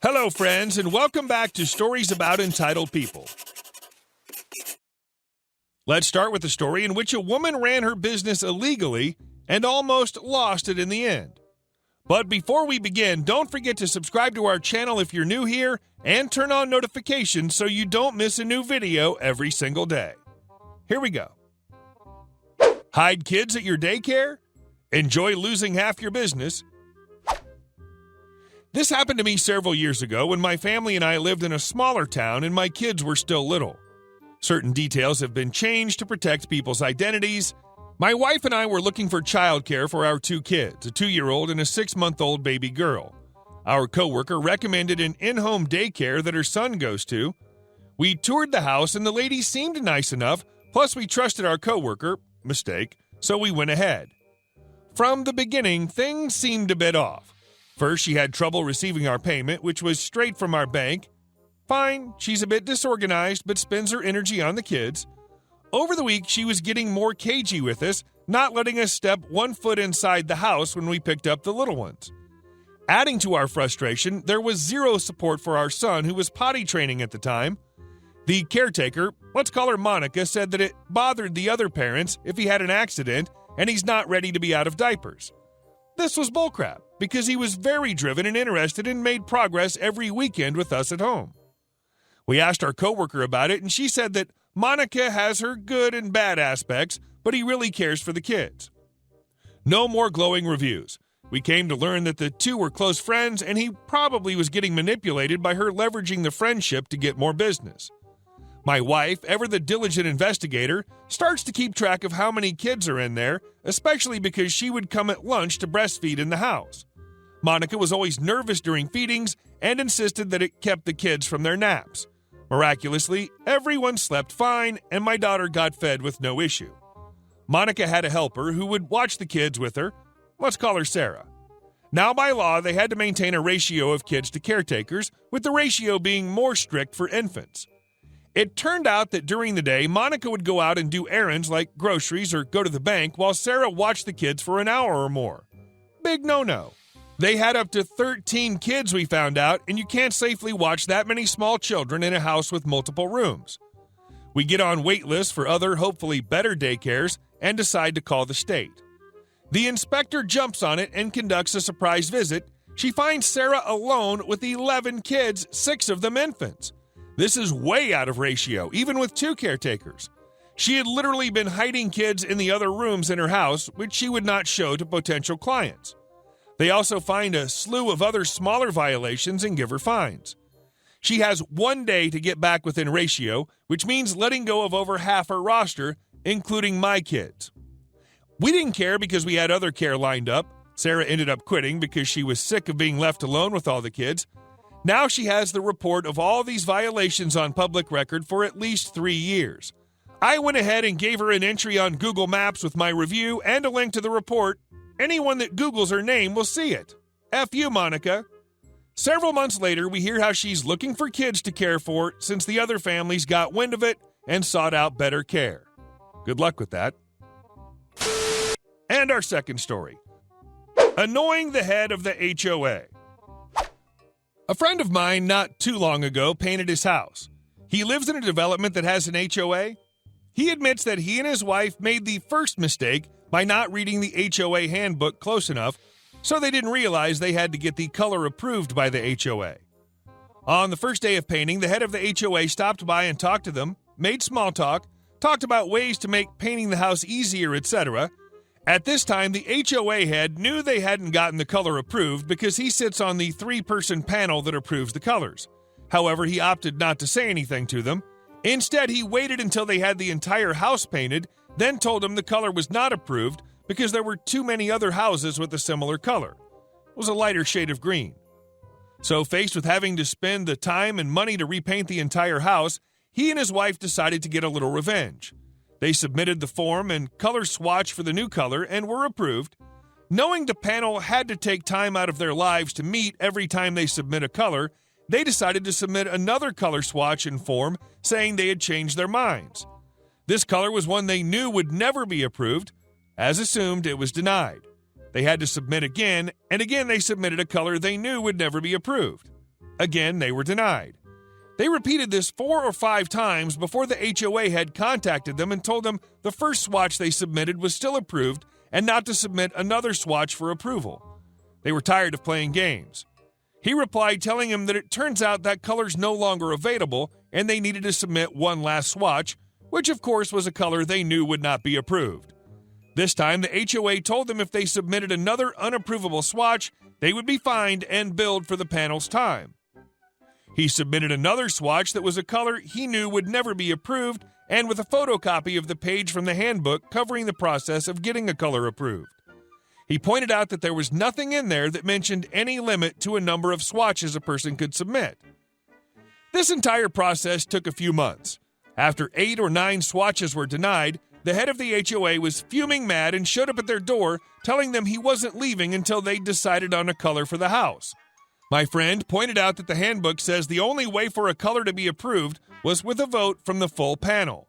Hello, friends, and welcome back to Stories About Entitled People. Let's start with a story in which a woman ran her business illegally and almost lost it in the end. But before we begin, don't forget to subscribe to our channel if you're new here and turn on notifications so you don't miss a new video every single day. Here we go. Hide kids at your daycare? Enjoy losing half your business? This happened to me several years ago when my family and I lived in a smaller town and my kids were still little. Certain details have been changed to protect people's identities. My wife and I were looking for childcare for our two kids, a 2-year-old and a 6-month-old baby girl. Our coworker recommended an in-home daycare that her son goes to. We toured the house and the lady seemed nice enough, plus we trusted our coworker, mistake, so we went ahead. From the beginning, things seemed a bit off. First, she had trouble receiving our payment, which was straight from our bank. Fine, she's a bit disorganized, but spends her energy on the kids. Over the week, she was getting more cagey with us, not letting us step 1 foot inside the house when we picked up the little ones. Adding to our frustration, there was zero support for our son, who was potty training at the time. The caretaker, let's call her Monica, said that it bothered the other parents if he had an accident and he's not ready to be out of diapers. This was bullcrap, because he was very driven and interested and made progress every weekend with us at home. We asked our coworker about it, and she said that Monica has her good and bad aspects, but he really cares for the kids. No more glowing reviews. We came to learn that the two were close friends, and he probably was getting manipulated by her leveraging the friendship to get more business. My wife, ever the diligent investigator, starts to keep track of how many kids are in there, especially because she would come at lunch to breastfeed in the house. Monica was always nervous during feedings and insisted that it kept the kids from their naps. Miraculously, everyone slept fine and my daughter got fed with no issue. Monica had a helper who would watch the kids with her. Let's call her Sarah. Now by law, they had to maintain a ratio of kids to caretakers, with the ratio being more strict for infants. It turned out that during the day, Monica would go out and do errands like groceries or go to the bank while Sarah watched the kids for an hour or more. Big no-no. They had up to 13 kids, we found out, and you can't safely watch that many small children in a house with multiple rooms. We get on wait lists for other, hopefully better daycares and decide to call the state. The inspector jumps on it and conducts a surprise visit. She finds Sarah alone with 11 kids, 6 of them infants. This is way out of ratio, even with 2 caretakers. She had literally been hiding kids in the other rooms in her house, which she would not show to potential clients. They also find a slew of other smaller violations and give her fines. She has 1 day to get back within ratio, which means letting go of over half her roster, including my kids. We didn't care because we had other care lined up. Sarah ended up quitting because she was sick of being left alone with all the kids. Now she has the report of all these violations on public record for at least 3 years. I went ahead and gave her an entry on Google Maps with my review and a link to the report. Anyone that Googles her name will see it. F you, Monica. Several months later, we hear how she's looking for kids to care for since the other families got wind of it and sought out better care. Good luck with that. And our second story. Annoying the head of the HOA. A friend of mine not too long ago painted his house. He lives in a development that has an HOA. He admits that he and his wife made the first mistake by not reading the HOA handbook close enough, so they didn't realize they had to get the color approved by the HOA. On the first day of painting, the head of the HOA stopped by and talked to them, made small talk, talked about ways to make painting the house easier, etc. At this time, the HOA head knew they hadn't gotten the color approved because he sits on the 3-person panel that approves the colors. However, he opted not to say anything to them. Instead, he waited until they had the entire house painted, then told them the color was not approved because there were too many other houses with a similar color. It was a lighter shade of green. So, faced with having to spend the time and money to repaint the entire house, he and his wife decided to get a little revenge. They submitted the form and color swatch for the new color and were approved. Knowing the panel had to take time out of their lives to meet every time they submit a color, they decided to submit another color swatch and form saying they had changed their minds. This color was one they knew would never be approved. As assumed, it was denied. They had to submit again, and again they submitted a color they knew would never be approved. Again, they were denied. They repeated this 4 or 5 times before the HOA had contacted them and told them the first swatch they submitted was still approved and not to submit another swatch for approval. They were tired of playing games. He replied telling him that it turns out that color's no longer available and they needed to submit one last swatch, which of course was a color they knew would not be approved. This time, the HOA told them if they submitted another unapprovable swatch, they would be fined and billed for the panel's time. He submitted another swatch that was a color he knew would never be approved and with a photocopy of the page from the handbook covering the process of getting a color approved. He pointed out that there was nothing in there that mentioned any limit to a number of swatches a person could submit. This entire process took a few months. After 8 or 9 swatches were denied, the head of the HOA was fuming mad and showed up at their door telling them he wasn't leaving until they decided on a color for the house. My friend pointed out that the handbook says the only way for a color to be approved was with a vote from the full panel.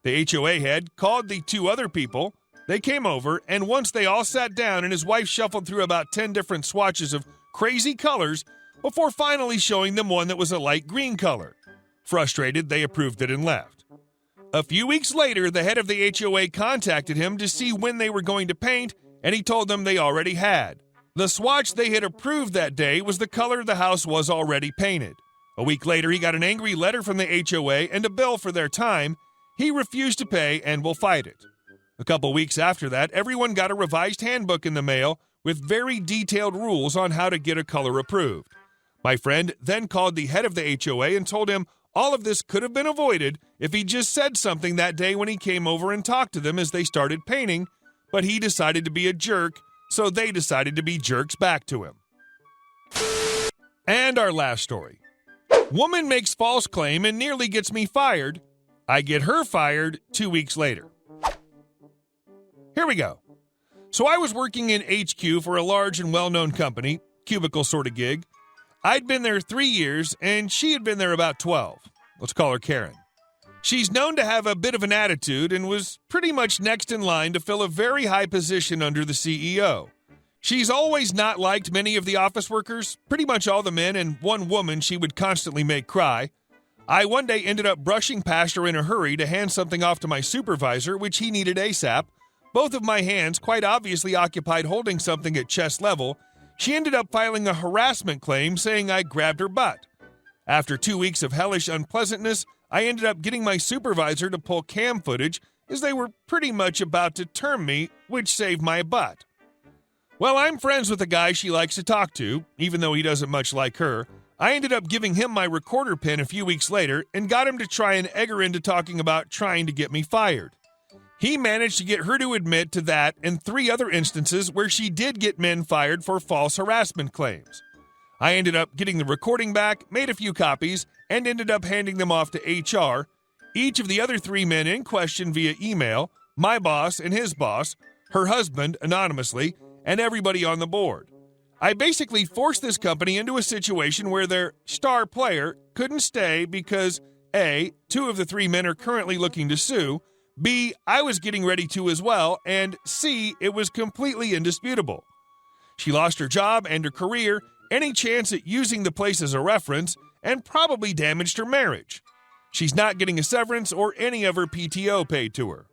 The HOA head called the 2 other people. They came over, and once they all sat down and his wife shuffled through about 10 different swatches of crazy colors before finally showing them one that was a light green color. Frustrated, they approved it and left. A few weeks later, the head of the HOA contacted him to see when they were going to paint, and he told them they already had. The swatch they had approved that day was the color the house was already painted. A week later, he got an angry letter from the HOA and a bill for their time. He refused to pay and will fight it. A couple weeks after that, everyone got a revised handbook in the mail with very detailed rules on how to get a color approved. My friend then called the head of the HOA and told him all of this could have been avoided if he just said something that day when he came over and talked to them as they started painting, but he decided to be a jerk, so they decided to be jerks back to him. And our last story. Woman makes false claim and nearly gets me fired. I get her fired 2 weeks later. Here we go. So I was working in HQ for a large and well-known company, cubicle sort of gig. I'd been there 3 years, and she had been there about 12. Let's call her Karen. She's known to have a bit of an attitude and was pretty much next in line to fill a very high position under the CEO. She's always not liked many of the office workers, pretty much all the men, and one woman she would constantly make cry. I one day ended up brushing past her in a hurry to hand something off to my supervisor, which he needed ASAP. Both of my hands quite obviously occupied holding something at chest level. She ended up filing a harassment claim saying I grabbed her butt. After 2 weeks of hellish unpleasantness, I ended up getting my supervisor to pull cam footage as they were pretty much about to term me, which saved my butt. Well, I'm friends with a guy she likes to talk to, even though he doesn't much like her. I ended up giving him my recorder pin a few weeks later and got him to try and egg her into talking about trying to get me fired. He managed to get her to admit to that and 3 other instances where she did get men fired for false harassment claims. I ended up getting the recording back, made a few copies, and ended up handing them off to HR. Each of the other 3 men in question via email, my boss and his boss, her husband anonymously, and everybody on the board. I basically forced this company into a situation where their star player couldn't stay because A, 2 of the 3 men are currently looking to sue, B, I was getting ready to as well, and C, it was completely indisputable. She lost her job and her career, any chance at using the place as a reference, and probably damaged her marriage. She's not getting a severance or any of her PTO paid to her.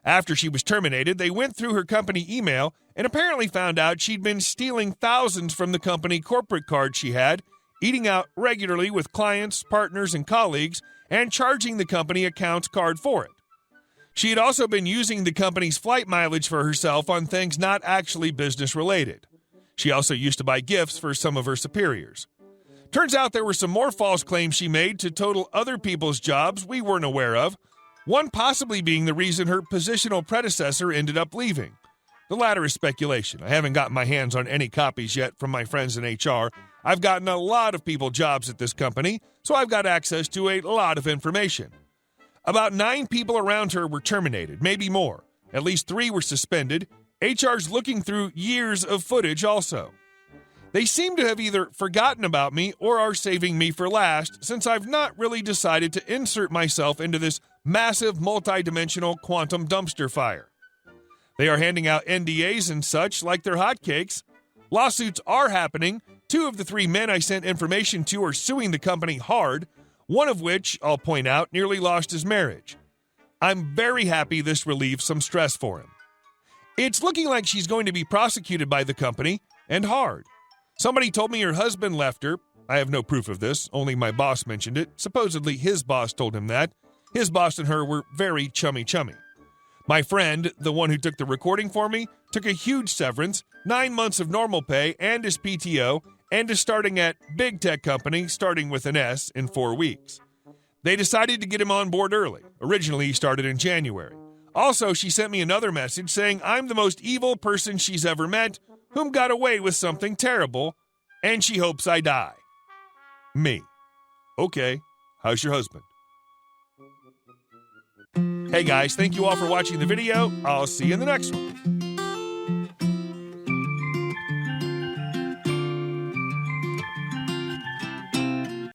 After she was terminated, they went through her company email and apparently found out she'd been stealing thousands from the company corporate card she had, eating out regularly with clients, partners, and colleagues, and charging the company accounts card for it. She had also been using the company's flight mileage for herself on things not actually business-related. She also used to buy gifts for some of her superiors. Turns out there were some more false claims she made to total other people's jobs we weren't aware of, one possibly being the reason her positional predecessor ended up leaving. The latter is speculation. I haven't gotten my hands on any copies yet from my friends in HR. I've gotten a lot of people jobs at this company, so I've got access to a lot of information. About 9 people around her were terminated, maybe more. At least 3 were suspended. HR's looking through years of footage also. They seem to have either forgotten about me or are saving me for last, since I've not really decided to insert myself into this massive multi-dimensional quantum dumpster fire. They are handing out NDAs and such like they're hotcakes. Lawsuits are happening. 2 of the 3 men I sent information to are suing the company hard, one of which, I'll point out, nearly lost his marriage. I'm very happy this relieves some stress for him. It's looking like she's going to be prosecuted by the company, and hard. Somebody told me her husband left her. I have no proof of this, only my boss mentioned it. Supposedly his boss told him that. His boss and her were very chummy. My friend, the one who took the recording for me, took a huge severance, 9 months of normal pay and his PTO, and is starting at Big Tech Company, starting with an S, in 4 weeks. They decided to get him on board early. Originally, he started in January. Also, she sent me another message saying I'm the most evil person she's ever met, whom got away with something terrible, and she hopes I die. Me. Okay, how's your husband? Hey guys, thank you all for watching the video. I'll see you in the next one.